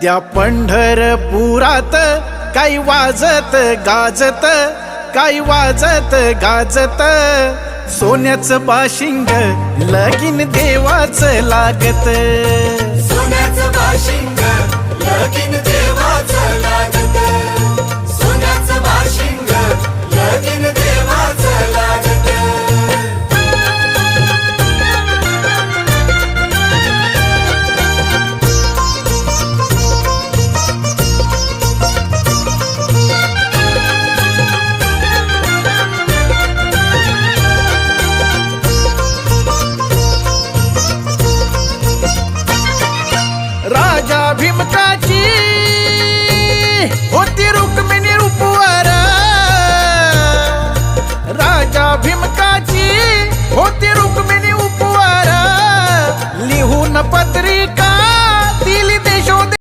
त्या पंढरपुरात काही वाजत गाजत, काही वाजत गाजत, सोन्याचं बाशिंग लगीन देवाचं लागत. सोन्याचं बाशिंग लगीन देवाचं लागत. सोन्याचं बाशिंग लगीन देवाचं लागत. राजा भीमकाची